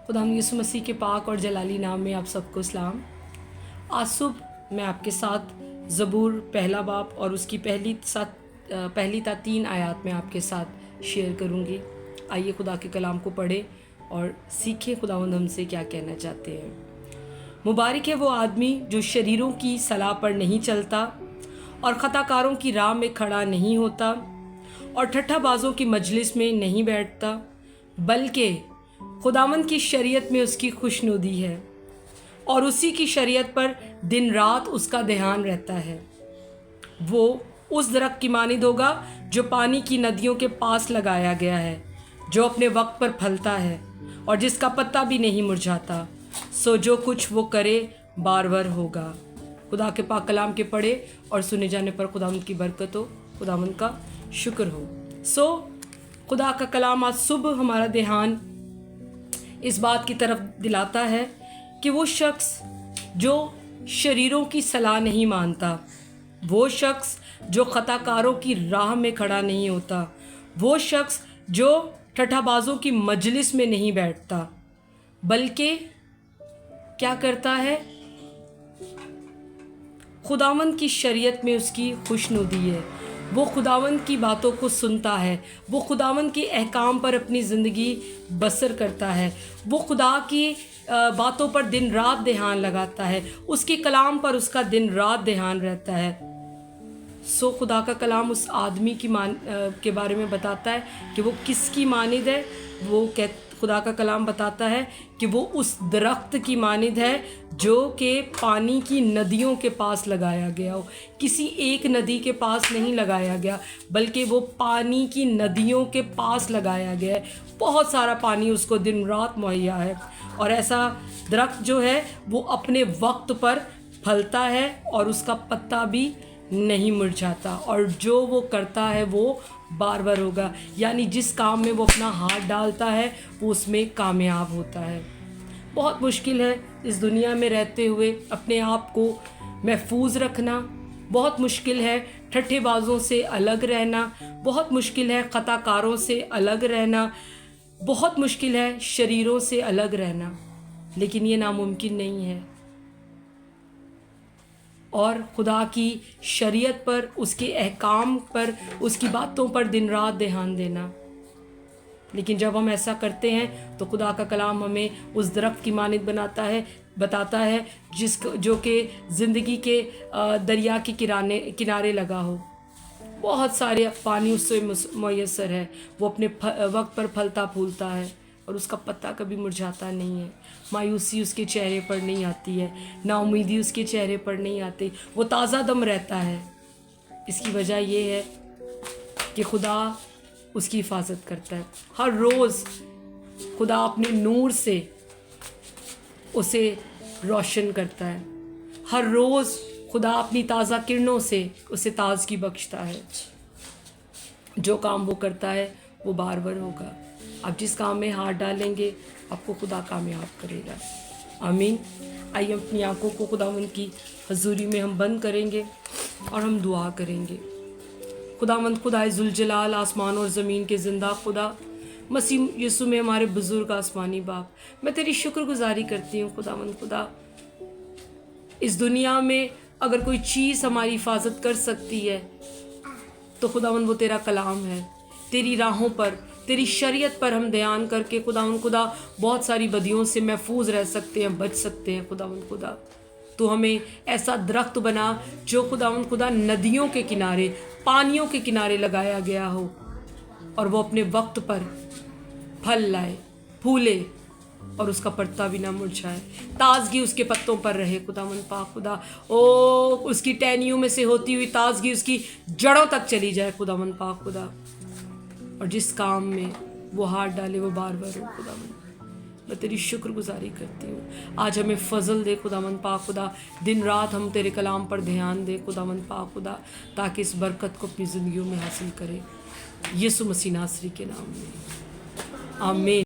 खुदावंद यीशु मसीह के पाक और जलाली नाम में आप सबको सलाम। आज सुबह मैं आपके साथ ज़बूर पहला बाब और उसकी पहली ता 3 आयत में आपके साथ शेयर करूँगी। आइए खुदा के कलाम को पढ़ें और सीखें खुदावंद हमसे क्या कहना चाहते हैं। मुबारक है वो आदमी जो शरीरों की सलाह पर नहीं चलता और खताकारों की राह में खड़ा नहीं होता और ठट्ठाबाजों की मजलिस में नहीं बैठता, बल्कि खुदावंद की शरीयत में उसकी खुशनुदी है और उसी की शरीयत पर दिन रात उसका ध्यान रहता है। वो उस दरख्त की मानिद होगा जो पानी की नदियों के पास लगाया गया है, जो अपने वक्त पर फलता है और जिसका पत्ता भी नहीं मुरझाता। सो जो कुछ वो करे बारवर होगा। खुदा के पाक कलाम के पढ़े और सुने जाने पर खुदावंद की बरकत हो, खुदावंद का शुक्र हो। सो खुदा का कलाम आज सुबह हमारा ध्यान इस बात की तरफ दिलाता है कि वो शख्स जो शरीरों की सलाह नहीं मानता, वो शख्स जो खताकारों की राह में खड़ा नहीं होता, वो शख्स जो ठट्ठाबाजों की मजलिस में नहीं बैठता, बल्कि क्या करता है, खुदावंद की शरीयत में उसकी खुशनुदी है। वो खुदावंद की बातों को सुनता है, वो खुदावंद के अहकाम पर अपनी ज़िंदगी बसर करता है, वो खुदा की बातों पर दिन रात ध्यान लगाता है, उसके कलाम पर उसका दिन रात ध्यान रहता है। सो खुदा का कलाम उस आदमी की के बारे में बताता है कि वो किसकी मानिद है। वो खुदा का कलाम बताता है कि वो उस दरख्त की मानिद है जो कि पानी की नदियों के पास लगाया गया हो। किसी एक नदी के पास नहीं लगाया गया, बल्कि वो पानी की नदियों के पास लगाया गया है। बहुत सारा पानी उसको दिन रात मुहैया है और ऐसा दरख्त जो है वो अपने वक्त पर फलता है और उसका पत्ता भी नहीं मुरझाता, और जो वो करता है वो बारबर होगा। यानी जिस काम में वो अपना हाथ डालता है वो उसमें कामयाब होता है। बहुत मुश्किल है इस दुनिया में रहते हुए अपने आप को महफूज रखना, बहुत मुश्किल है ठट्ठेबाजों से अलग रहना, बहुत मुश्किल है खताकारों से अलग रहना, बहुत मुश्किल है शरीरों से अलग रहना, लेकिन ये नामुमकिन नहीं है। और खुदा की शरीयत पर, उसके अहकाम पर, उसकी बातों पर दिन रात ध्यान देना। लेकिन जब हम ऐसा करते हैं तो खुदा का कलाम हमें उस दरख्त की मानिद बताता है जो कि ज़िंदगी के दरिया के किनारे लगा हो। बहुत सारे पानी उससे मुयस्सर है, वो अपने वक्त पर फलता फूलता है और उसका पत्ता कभी मुरझाता नहीं है। मायूसी उसके चेहरे पर नहीं आती है, नाउमीदी उसके चेहरे पर नहीं आती, वो ताज़ा दम रहता है। इसकी वजह ये है कि खुदा उसकी हिफाजत करता है। हर रोज़ खुदा अपने नूर से उसे रोशन करता है। हर रोज़ खुदा अपनी ताज़ा किरणों से उसे ताज़गी बख्शता है। जो काम वो करता है वो बारबर होगा। आप जिस काम में हाथ डालेंगे आपको खुदा कामयाब करेगा। आमीन। आइए अपनी आंखों को खुदावंद की हजूरी में हम बंद करेंगे और हम दुआ करेंगे। खुदावंद खुदाए जुलजलाल, आसमान और ज़मीन के ज़िंदा खुदा, मसीह यीशु में हमारे बुज़ुर्ग आसमानी बाप, मैं तेरी शुक्रगुजारी करती हूँ खुदावंद खुदा। इस दुनिया में अगर कोई चीज़ हमारी हिफाजत कर सकती है तो खुदावंद वो तेरा कलाम है। तेरी राहों पर, तेरी शरीयत पर हम ध्यान करके खुदा बहुत सारी बदियों से महफूज रह सकते हैं, बच सकते हैं। खुदा तो हमें ऐसा दरख्त बना जो खुदा नदियों के किनारे, पानियों के किनारे लगाया गया हो और वो अपने वक्त पर फल लाए, फूले और उसका पत्ता भी ना मुरझाए, ताजगी उसके पत्तों पर रहे। खुदावंद पाक खुदा, ओ उसकी टहनियों में से होती हुई ताजगी उसकी जड़ों तक चली जाए खुदावंद पाक खुदा। और जिस काम में वो हाथ डाले वो बारबर हो खुदावंद। मैं तेरी शुक्रगुजारी करती हूँ। आज हमें फजल दे खुदावंद पाक खुदा, दिन रात हम तेरे कलाम पर ध्यान दे खुदावंद पाक खुदा, ताकि इस बरकत को अपनी ज़िंदगियों में हासिल करें। यीशु मसीह नासरी के नाम में आमीन।